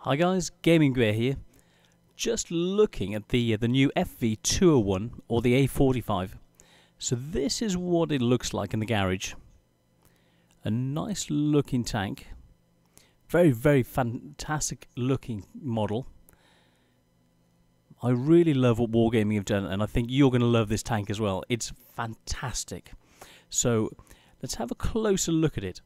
Hi guys, Gaming Bear here. Just looking at the new FV201 or the A45. So this is what it looks like in the garage. A nice looking tank. Very fantastic looking model. I really love what Wargaming have done, and I think you're going to love this tank as well. It's fantastic. So let's have a closer look at it.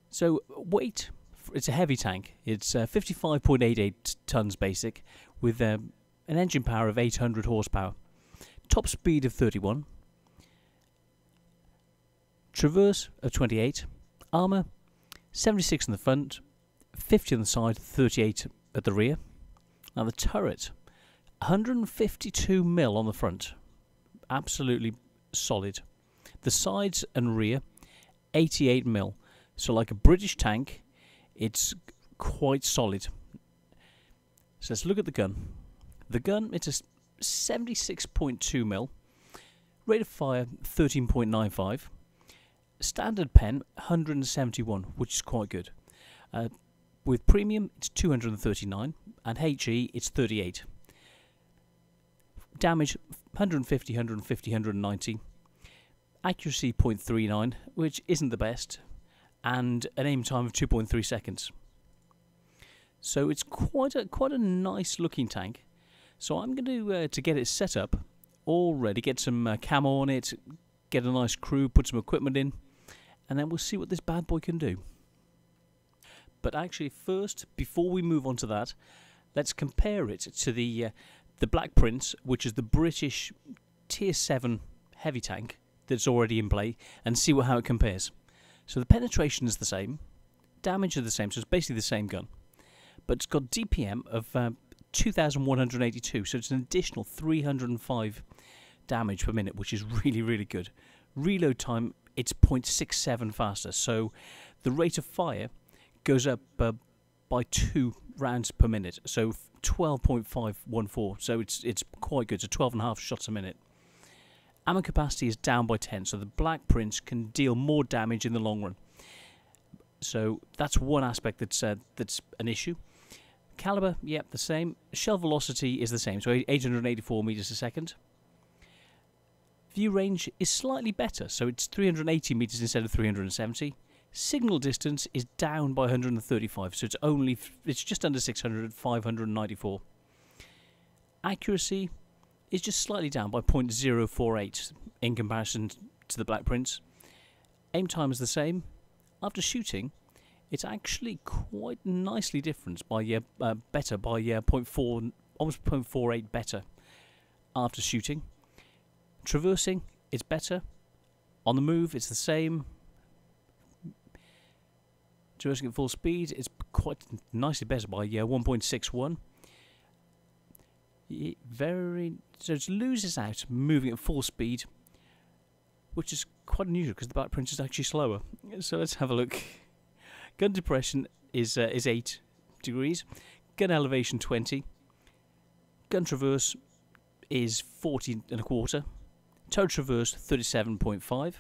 So weight, it's a heavy tank. It's 55.88 tons basic with an engine power of 800 horsepower. Top speed of 31. Traverse of 28. Armour 76 in the front, 50 on the side, 38 at the rear. Now the turret, 152mm on the front. Absolutely solid. The sides and rear, 88mm. So like a British tank, it's quite solid. So let's look at the gun. The gun, it's a 76.2mm. Rate of fire, 13.95. Standard pen, 171, which is quite good. With premium, it's 239, and HE, it's 38. Damage, 150, 150, 190. Accuracy, 0.39, which isn't the best. And an aim time of 2.3 seconds. So it's quite a nice looking tank. So I'm going to get it set up already, get some camo on it, get a nice crew, put some equipment in, and then we'll see what this bad boy can do. But actually first, before we move on to that, let's compare it to the Black Prince, which is the British Tier 7 heavy tank that's already in play, and see how it compares. So the penetration is the same, damage is the same, so it's basically the same gun. But it's got DPM of 2,182, so it's an additional 305 damage per minute, which is really good. Reload time, it's 0.67 faster, so the rate of fire goes up by 2 rounds per minute, so 12.514, so it's quite good, so 12.5 shots a minute. Ammo capacity is down by 10, so the Black Prince can deal more damage in the long run. So that's one aspect that's an issue. Caliber, yep, the same. Shell velocity is the same, so 884 meters a second. View range is slightly better, so it's 380 meters instead of 370. Signal distance is down by 135, so it's just under 600, 594. Accuracy is just slightly down by 0.048 in comparison to the Black Prince. Aim time is the same. After shooting, it's actually quite nicely different by better by 0.4, almost 0.48 better after shooting. Traversing, it's better. On the move, it's the same. Traversing at full speed, it's quite nicely better by 1.61. So it loses out moving at full speed, which is quite unusual because the Black Prince is actually slower. So let's have a look. Gun depression is 8 degrees. Gun elevation 20. Gun traverse is 40.25. Turret traverse 37.5.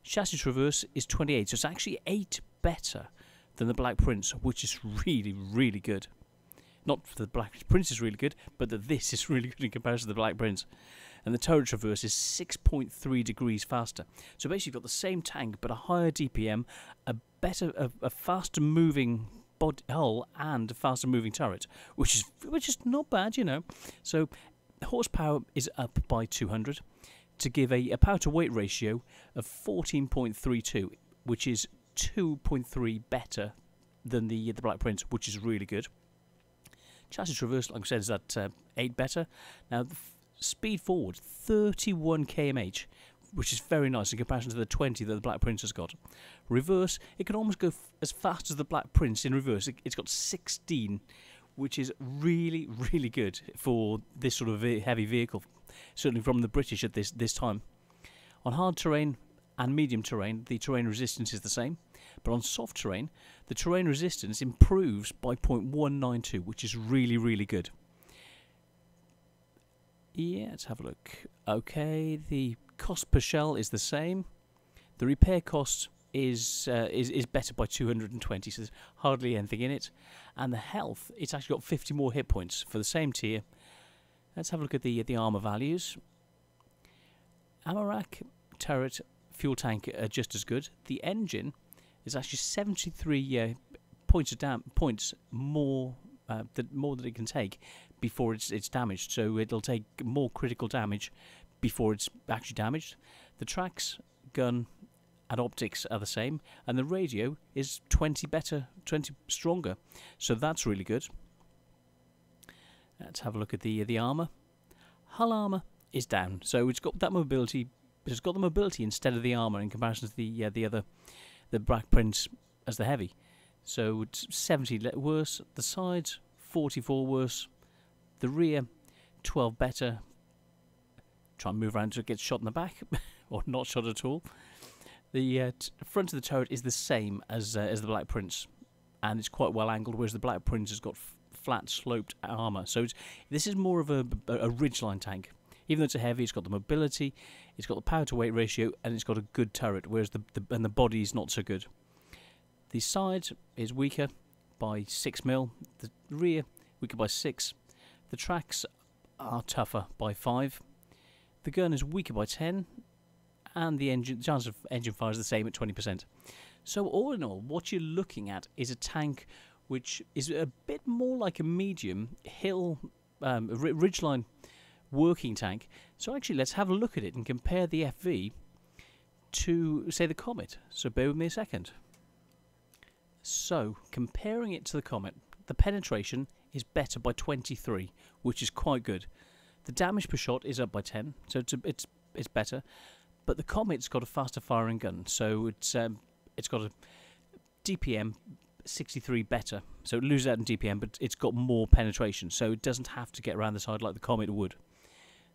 Chassis traverse is 28. So it's actually 8 better than the Black Prince, which is really good. Not that the Black Prince is really good, but that this is really good in comparison to the Black Prince. And the turret traverse is 6.3 degrees faster. So basically you've got the same tank, but a higher DPM, a faster moving hull, and a faster moving turret, which is not bad, you know. So horsepower is up by 200 to give a power to weight ratio of 14.32, which is 2.3 better than the Black Prince, which is really good. Chassis traverse, like I said, is at 8 better. Now, the speed forward, 31 km/h, which is very nice in comparison to the 20 that the Black Prince has got. Reverse, it can almost go as fast as the Black Prince in reverse. It's got 16, which is really good for this sort of heavy vehicle, certainly from the British at this time. On hard terrain and medium terrain, the terrain resistance is the same. But on soft terrain, the terrain resistance improves by 0.192, which is really good. Yeah, let's have a look. Okay, the cost per shell is the same. The repair cost is better by 220, so there's hardly anything in it. And the health, it's actually got 50 more hit points for the same tier. Let's have a look at the armor values. Ammo rack, turret, fuel tank are just as good. The engine is actually 73 points more than it can take before it's damaged. So it'll take more critical damage before it's actually damaged. The tracks, gun, and optics are the same, and the radio is 20 stronger. So that's really good. Let's have a look at the armor. Hull armor is down, so it's got that mobility. But it's got the mobility instead of the armor in comparison to the Black Prince as the heavy. So it's 70 worse. The sides 44 worse. The rear 12 better. Try and move around so it gets shot in the back, or not shot at all. The front of the turret is the same as the Black Prince, and it's quite well angled, whereas the Black Prince has got flat sloped armor. So this is more of a ridgeline tank. Even though it's a heavy, it's got the mobility, it's got the power to weight ratio, and it's got a good turret, whereas the body is not so good. The side is weaker by 6mm, the rear weaker by 6. The tracks are tougher by 5. The gun is weaker by 10, and the chance of engine fire is the same at 20%. So all in all, what you're looking at is a tank which is a bit more like a medium hill ridgeline working tank. So actually, let's have a look at it and compare the FV to, say, the Comet. So bear with me a second. So comparing it to the Comet, the penetration is better by 23, which is quite good. The damage per shot is up by 10, so it's better. But the Comet's got a faster firing gun, so it's got a DPM 63 better. So it loses out in DPM, but it's got more penetration, so it doesn't have to get around the side like the Comet would.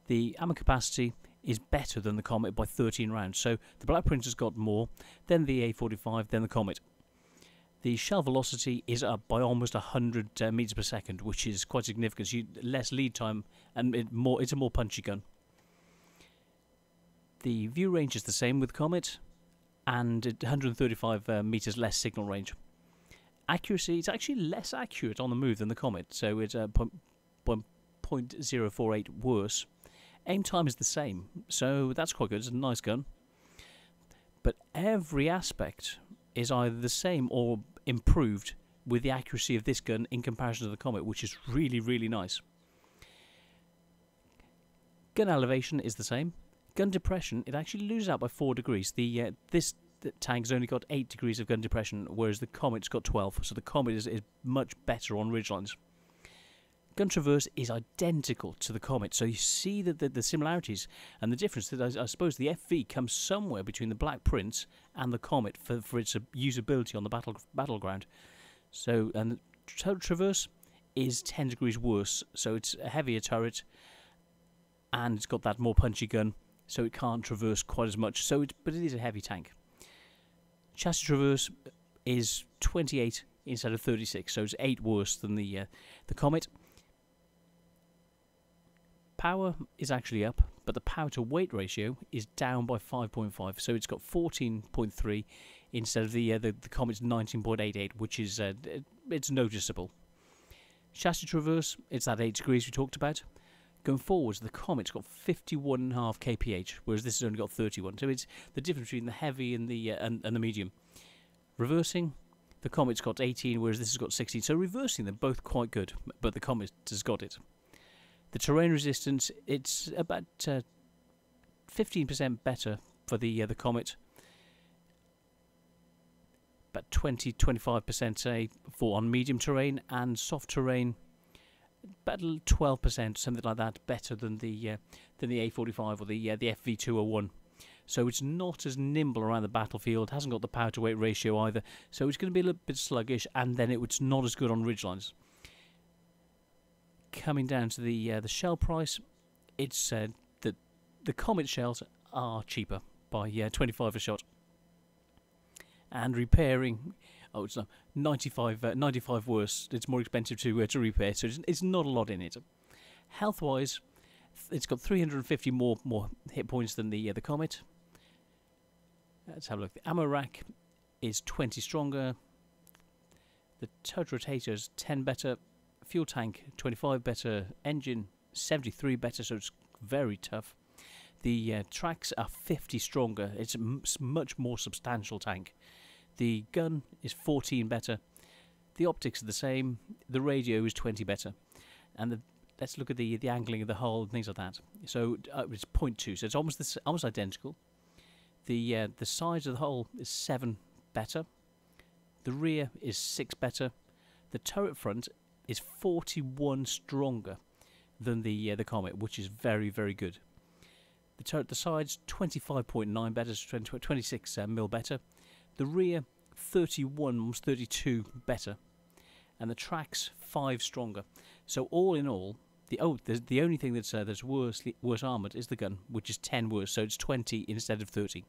The ammo capacity is better than the Comet by 13 rounds. So the Black Prince has got more, then the A45, then the Comet. The shell velocity is up by almost 100 meters per second, which is quite significant. So less lead time, and it's a more punchy gun. The view range is the same with Comet, and 135 meters less signal range. Accuracy, it's actually less accurate on the move than the Comet, so it's 0.048 worse. Aim time is the same, so that's quite good. It's a nice gun. But every aspect is either the same or improved with the accuracy of this gun in comparison to the Comet, which is really, really nice. Gun elevation is the same. Gun depression, it actually loses out by 4 degrees. This tank has only got 8 degrees of gun depression, whereas the Comet's got 12. So the Comet is much better on ridgelines. Gun traverse is identical to the Comet, so you see the similarities and the difference. That I suppose the FV comes somewhere between the Black Prince and the Comet for its usability on the battleground. So, and the total traverse is 10 degrees worse, so it's a heavier turret, and it's got that more punchy gun, so it can't traverse quite as much. But it is a heavy tank. Chassis traverse is 28 instead of 36, so it's 8 worse than the Comet. Power is actually up, but the power to weight ratio is down by 5.5, so it's got 14.3 instead of the Comet's 19.88, which is it's noticeable. Chassis traverse, it's that 8 degrees we talked about. Going forwards, the Comet's got 51.5 kph, whereas this has only got 31. So it's the difference between the heavy and the medium. Reversing, the Comet's got 18, whereas this has got 16. So reversing, they're both quite good, but the Comet has got it. The terrain resistance, it's about 15% better for the Comet, but 20-25% say for on medium terrain, and soft terrain about 12%, something like that, better than the A45 or the FV201. So it's not as nimble around the battlefield, hasn't got the power to weight ratio either, so it's going to be a little bit sluggish, and then it's not as good on ridgelines. Coming down to the shell price, it's that the Comet shells are cheaper by 25 a shot, and repairing, oh, it's not 95 worse. It's more expensive to repair, so it's not a lot in it. Health wise, it's got 350 more hit points than the Comet. Let's have a look. The ammo rack is 20 stronger. The total rotator is 10 better. Fuel tank 25 better. Engine 73 better, so it's very tough. The tracks are 50 stronger. It's a much more substantial tank. The gun is 14 better. The optics are the same. The radio is 20 better. And let's look at the angling of the hull and things like that. So it's 0.2, so it's almost identical. The size of the hull is 7 better. The rear is 6 better. The turret front is 41 stronger than the Comet, which is very, very good. The turret, the sides 25.9 better, so 26 mil better. The rear 31, almost 32 better, and the tracks 5 stronger. So all in all, the only thing that's worse armoured is the gun, which is 10 worse. So it's 20 instead of 30,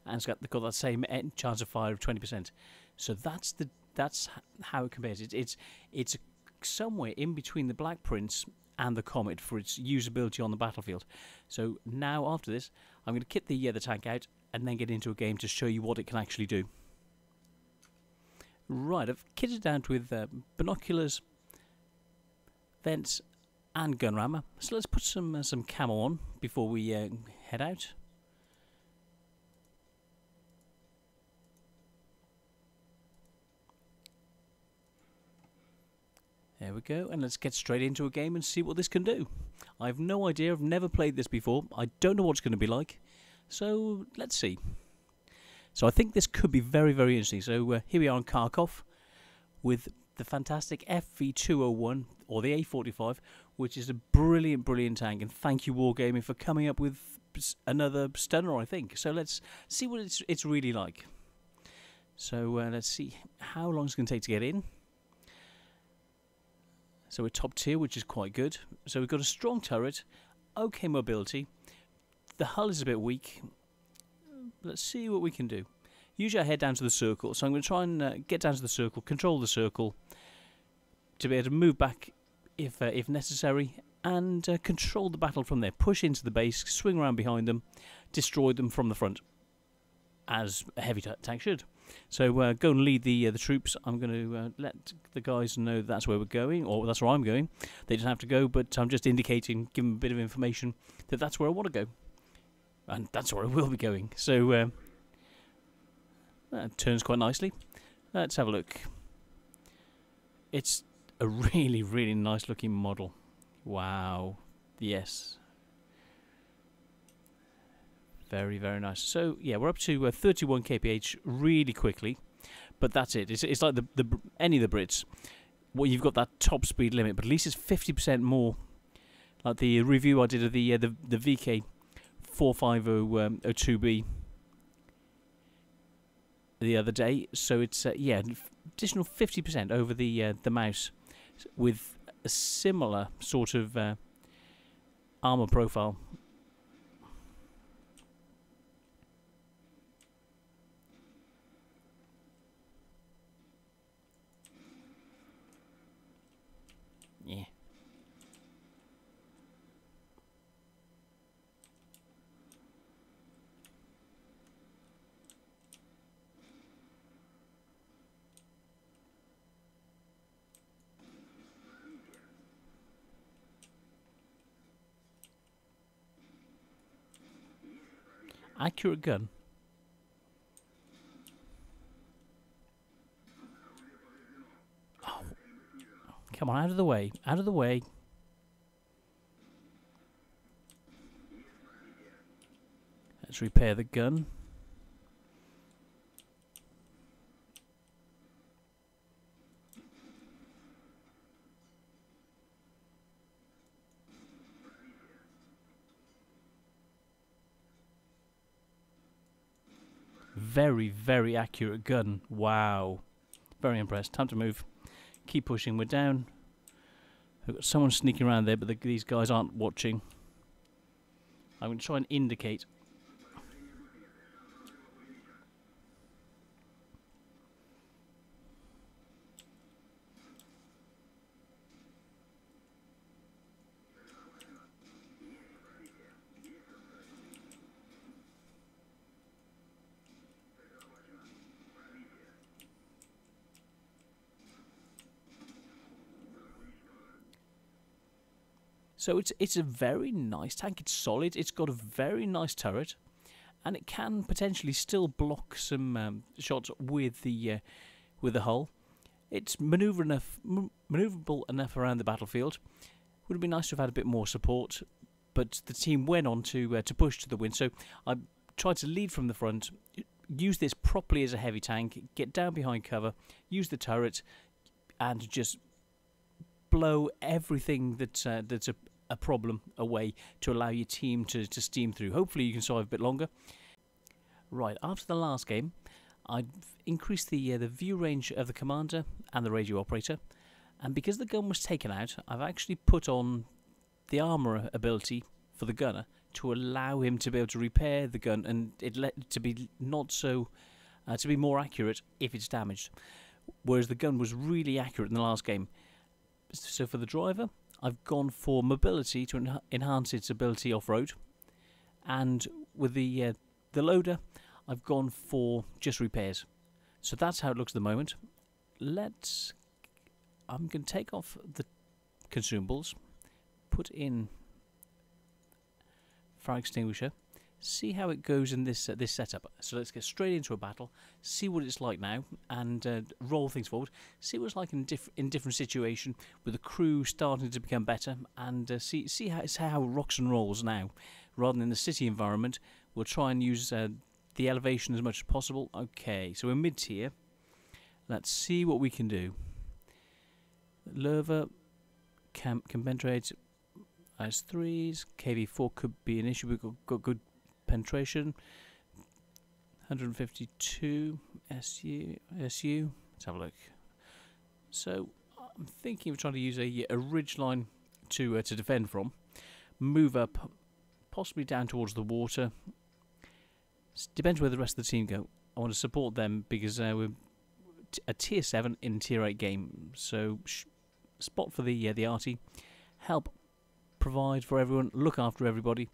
and it's got that same chance of fire of 20%. So that's how it compares. It's somewhere in between the Black Prince and the Comet for its usability on the battlefield. So now after this, I'm going to kit the tank out and then get into a game to show you what it can actually do. Right, I've kitted it out with binoculars, vents, and gun rammer. So let's put some camo on before we head out. There we go, and let's get straight into a game and see what this can do. I have no idea, I've never played this before, I don't know what it's going to be like, so let's see. So I think this could be very, very interesting. So here we are in Kharkov with the fantastic FV201, or the A45, which is a brilliant, brilliant tank, and thank you Wargaming for coming up with another stunner, I think. So let's see what it's really like. So let's see how long it's going to take to get in. So we're top tier, which is quite good. So we've got a strong turret, okay mobility. The hull is a bit weak. Let's see what we can do. Usually I head down to the circle, so I'm going to try and get down to the circle, control the circle, to be able to move back if necessary, and control the battle from there. Push into the base, swing around behind them, destroy them from the front, as a heavy tank should. So go and lead the troops. I'm going to let the guys know that's where we're going, or that's where I'm going. They don't have to go, but I'm just indicating, give them a bit of information that that's where I want to go, and that's where I will be going. So that turns quite nicely. Let's have a look. It's a really, really nice looking model. Wow. Yes. Very, very nice. So yeah, we're up to 31 kph really quickly, but that's it. It's like any of the Brits. Well, you've got that top speed limit, but at least it's 50% more. Like the review I did of the VK 4502B the other day. So it's yeah, additional 50% over the mouse, with a similar sort of armor profile. Yeah. Accurate gun. Oh. Come on, out of the way. Out of the way. Let's repair the gun. Very, very accurate gun. Wow. Very impressed. Time to move. Keep pushing. We're down. We've got someone sneaking around there, but these guys aren't watching. I'm going to try and indicate. So it's a very nice tank. It's solid. It's got a very nice turret, and it can potentially still block some shots with the hull. It's maneuverable enough around the battlefield. Would have been nice to have had a bit more support, but the team went on to push to the win. So I tried to lead from the front, use this properly as a heavy tank, get down behind cover, use the turret, and just blow everything that's a problem away to allow your team to steam through. Hopefully you can survive a bit longer. Right, after the last game, I increased the view range of the commander and the radio operator, and because the gun was taken out, I've actually put on the armor ability for the gunner to allow him to be able to repair the gun and to be not so to be more accurate if it's damaged. Whereas the gun was really accurate in the last game. So for the driver, I've gone for mobility to enhance its ability off-road, and with the loader, I've gone for just repairs. So that's how it looks at the moment. I'm going to take off the consumables, put in fire extinguisher, see how it goes in this setup. So let's get straight into a battle, see what it's like now, and roll things forward. See what it's like in different situation with the crew starting to become better, and see how it rocks and rolls now, rather than in the city environment. We'll try and use the elevation as much as possible. Okay, so we're mid-tier. Let's see what we can do. Lerva can penetrate IS-3s. KV-4 could be an issue. We've got good penetration. 152 SU. Let's have a look. So I'm thinking of trying to use a ridge line to defend from. Move up, possibly down towards the water. Depends where the rest of the team go. I want to support them because we're a tier 7 in tier 8 game. So spot for the arty, help provide for everyone, look after everybody,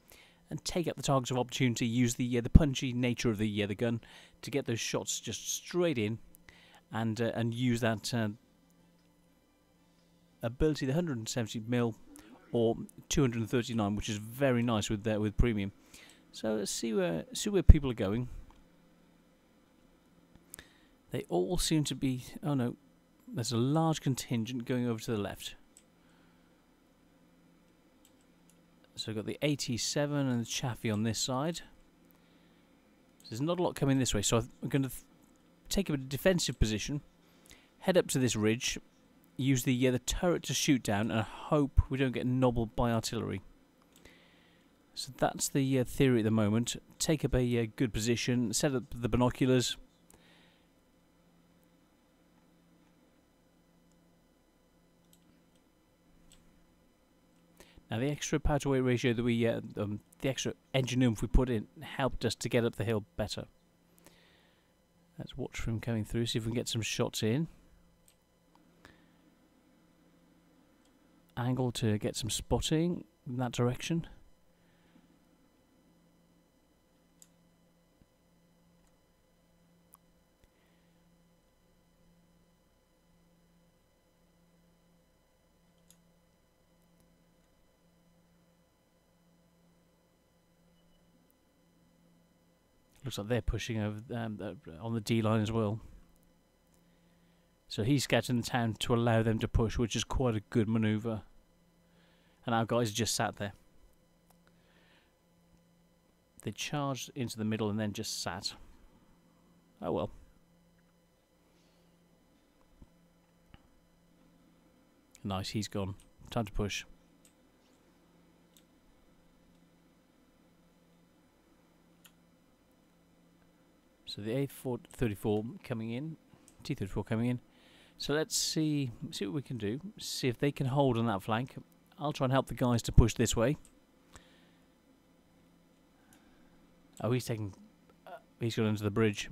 and take up the targets of opportunity. Use the punchy nature of the gun to get those shots just straight in, and use that ability, the 170mm or 239, which is very nice with premium. So let's see where people are going. They all seem to be. Oh no, there's a large contingent going over to the left. So we've got the 87 and the Chaffee on this side. There's not a lot coming this way, so I'm going to take a defensive position, head up to this ridge, use the turret to shoot down, and hope we don't get nobbled by artillery. So that's the theory at the moment. Take up a good position, set up the binoculars. Now the extra power to weight ratio that we, the extra engine oomph we put in helped us to get up the hill better. Let's watch for him coming through, see if we can get some shots in. Angle to get some spotting in that direction. Looks like they're pushing over on the D line as well. So he's scouting the town to allow them to push, which is quite a good manoeuvre. And our guys just sat there. They charged into the middle and then just sat. Oh well. Nice, he's gone. Time to push. So the A34 coming in, T34 coming in. So let's see what we can do. See if they can hold on that flank. I'll try and help the guys to push this way. Oh, he's taking. He's gone into the bridge.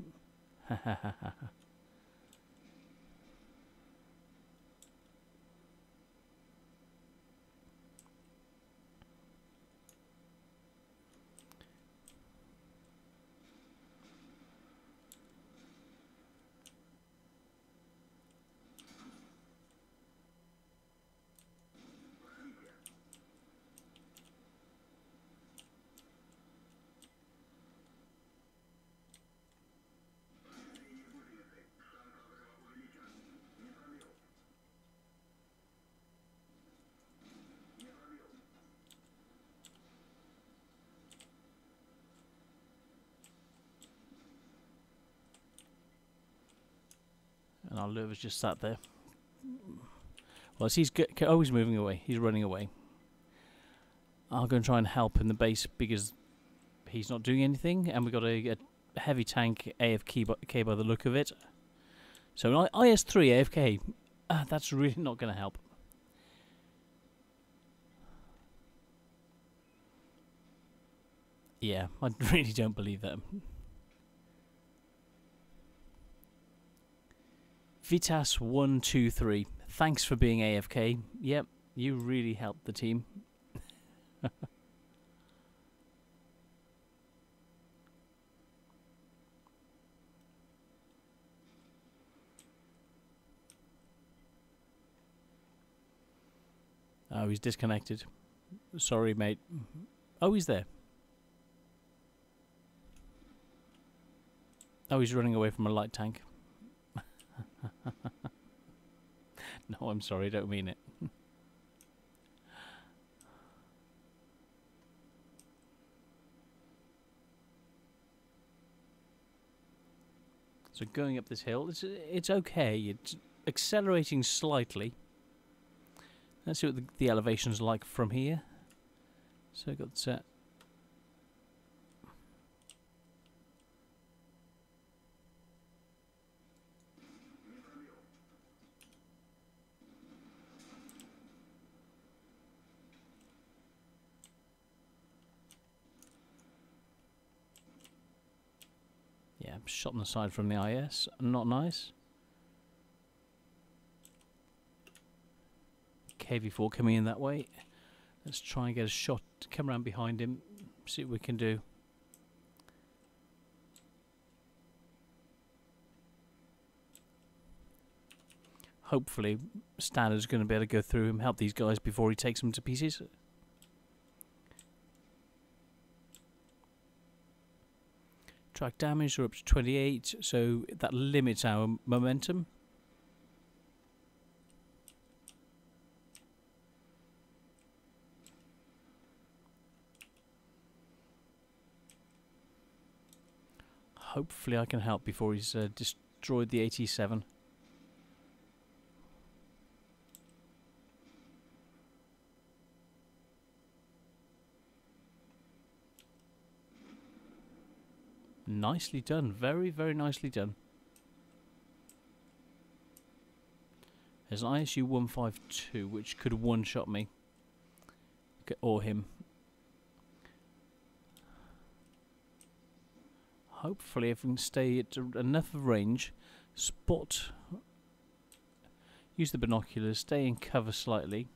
Ha ha ha ha. Our lurver's just sat there. Well, he's always moving away. He's running away. I'll go and try and help in the base because he's not doing anything, and we've got a heavy tank AFK by the look of it. So an IS-3 AFK, that's really not going to help. Yeah, I really don't believe that. Vitas123, thanks for being AFK. Yep, you really helped the team. Oh, he's disconnected. Sorry, mate. Oh, he's there. Oh, he's running away from a light tank. No, I'm sorry, don't mean it. So going up this hill, it's okay. It's accelerating slightly. Let's see what the elevation's like from here. So I've got yeah, shot on the side from the IS. Not nice. KV4 coming in that way. Let's try and get a shot. Come around behind him. See what we can do. Hopefully, Standard's going to be able to go through and help these guys before he takes them to pieces. Track damage are up to 28, so that limits our momentum. Hopefully I can help before he's destroyed the 87. Nicely done. Very, very nicely done. There's an ISU 152 which could one-shot me. Or him. Hopefully if we can stay at enough of range, spot, use the binoculars, stay in cover slightly.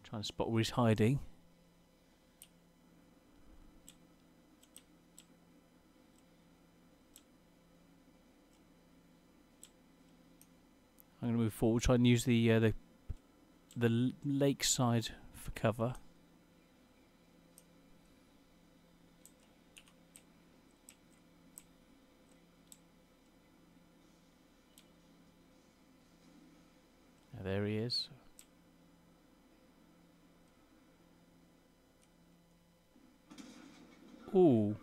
Trying to spot where he's hiding. I'm going to move forward, try and use the lake side for cover. There he is. Ooh,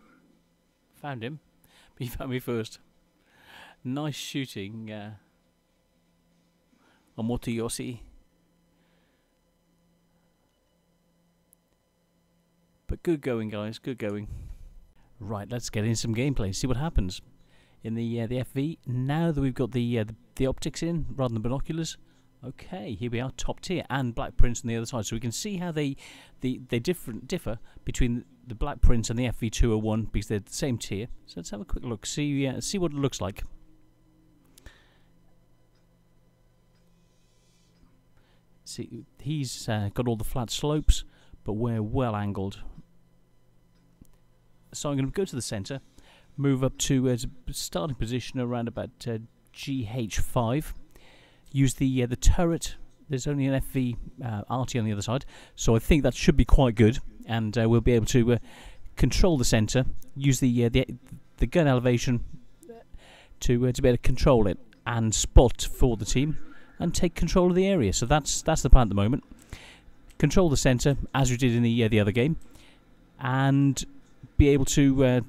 found him. But he found me first. Nice shooting. Yossi. But good going, guys. Good going. Right, let's get in some gameplay. See what happens in the FV. Now that we've got the optics in rather than binoculars. Okay, here we are, top tier, and Black Prince on the other side. So we can see how they differ between the Black Prince and the FV201 because they're the same tier. So let's have a quick look. See what it looks like. See, he's got all the flat slopes, but we're well angled. So I'm going to go to the centre, move up to starting position around about GH5. Use the turret. There's only an FV RT on the other side, so I think that should be quite good, and we'll be able to control the centre. Use the gun elevation to be able to control it. and spot for the team and take control of the area. So that's the plan at the moment. Control the centre as we did in the other game, and be able to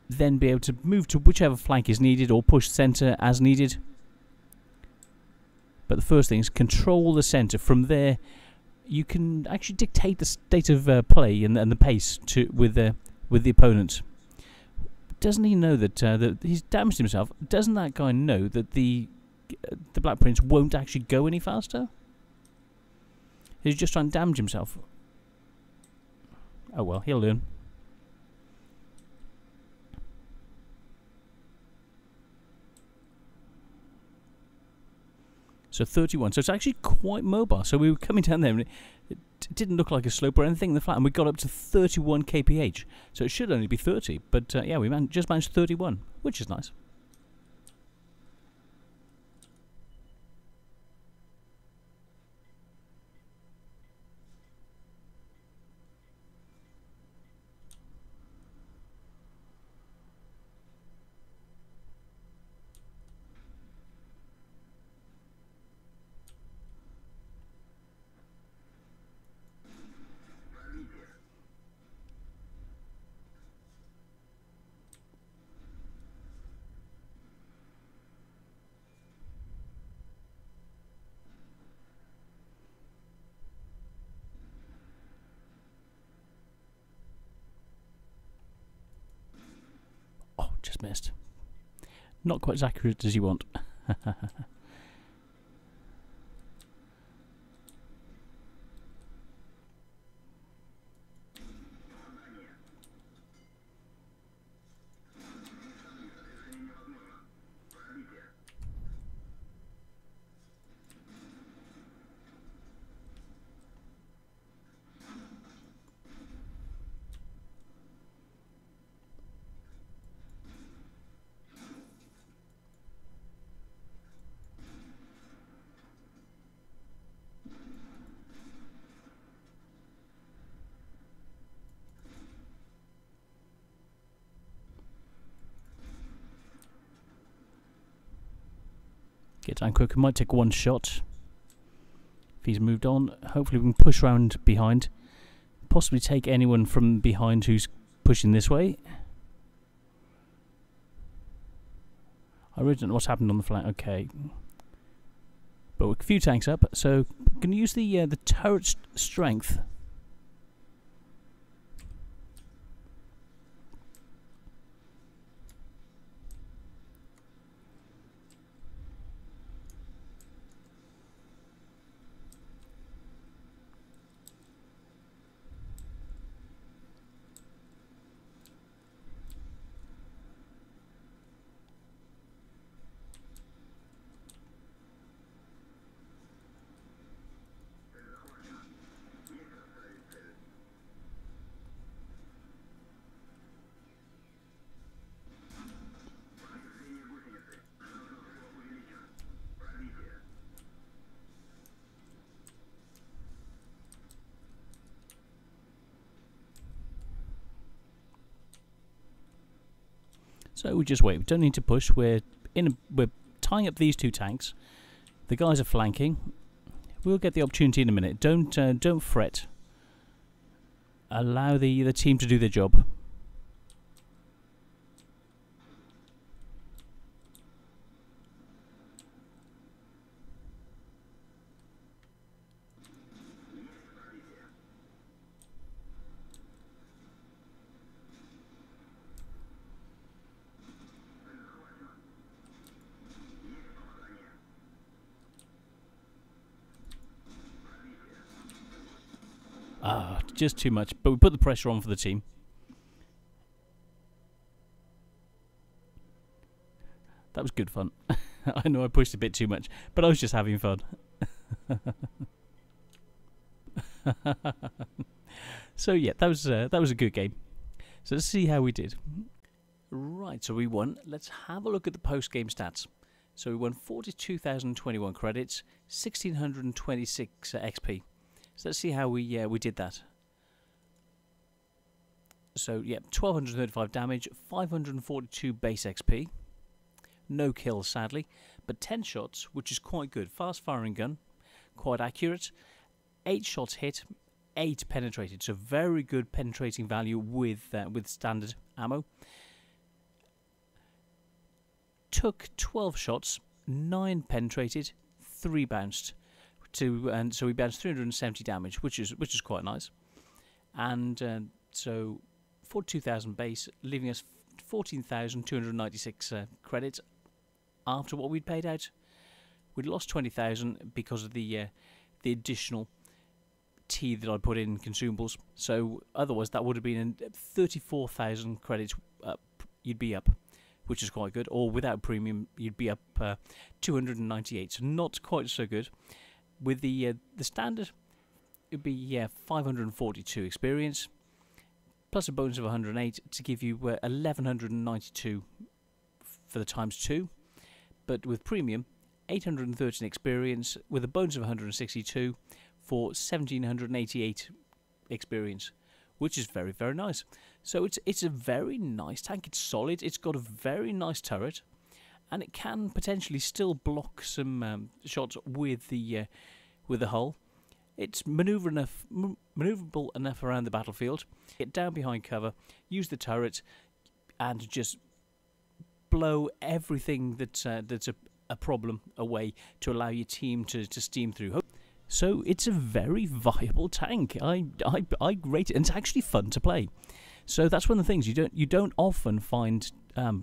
then be able to move to whichever flank is needed or push centre as needed. But the first thing is control the centre. From there, you can actually dictate the state of play and the pace with the opponent. Doesn't he know that he's damaged himself? Doesn't that guy know that the Black Prince won't actually go any faster? He's just trying to damage himself. Oh well, he'll learn. So 31. So it's actually quite mobile. So we were coming down there and it didn't look like a slope or anything in the flat, and we got up to 31 kph. So it should only be 30. But yeah, we just managed 31, which is nice. Just missed. Not quite as accurate as you want. Get down quick. We might take one shot. If he's moved on, hopefully we can push around behind. Possibly take anyone from behind who's pushing this way. I really don't know what's happened on the flank. Okay. But we're a few tanks up, so I'm going to use the turret strength. So we just wait. We don't need to push. We're tying up these two tanks. The guys are flanking. We'll get the opportunity in a minute. Don't fret. Allow the team to do their job. Just too much, but we put the pressure on for the team. That was good fun. I know I pushed a bit too much, but I was just having fun. So yeah, that was a good game. So let's see how we did. Right, so we won. Let's have a look at the post-game stats. So we won 42,021 credits, 1,626 XP. So let's see how we did that. So yeah, 1,235 damage, 542 base XP. No kills, sadly, but 10 shots, which is quite good. Fast firing gun, quite accurate. 8 shots hit, 8 penetrated, so very good penetrating value with standard ammo. Took 12 shots, 9 penetrated, 3 bounced, and so we bounced 370 damage, which is quite nice. And so 42,000 base, leaving us 14,296 credits after what we'd paid out. We'd lost 20,000 because of the additional tea that I put in consumables. So otherwise, that would have been 34,000 credits. You'd be up, which is quite good. Or without premium, you'd be up 298. So not quite so good. With the standard, it'd be 542 experience, plus a bonus of 108 to give you 1,192 for the ×2. But with premium, 813 experience with a bonus of 162 for 1,788 experience, which is very, very nice. So it's a very nice tank. It's solid. It's got a very nice turret, and it can potentially still block some shots with the hull. It's maneuverable enough around the battlefield. Get down behind cover, use the turret, and just blow everything that's a problem away to allow your team to steam through. So it's a very viable tank. I rate it, and it's actually fun to play. So that's one of the things you don't often find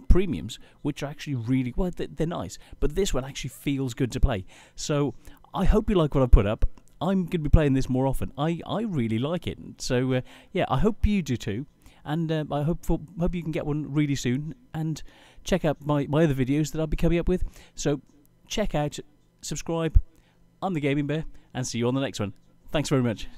premiums which are actually really well. They're nice, but this one actually feels good to play. So I hope you like what I put up. I'm going to be playing this more often. I really like it. So yeah, I hope you do too. And I hope you can get one really soon. And check out my other videos that I'll be coming up with. So check out, subscribe. I'm the Gaming Bear, and see you on the next one. Thanks very much.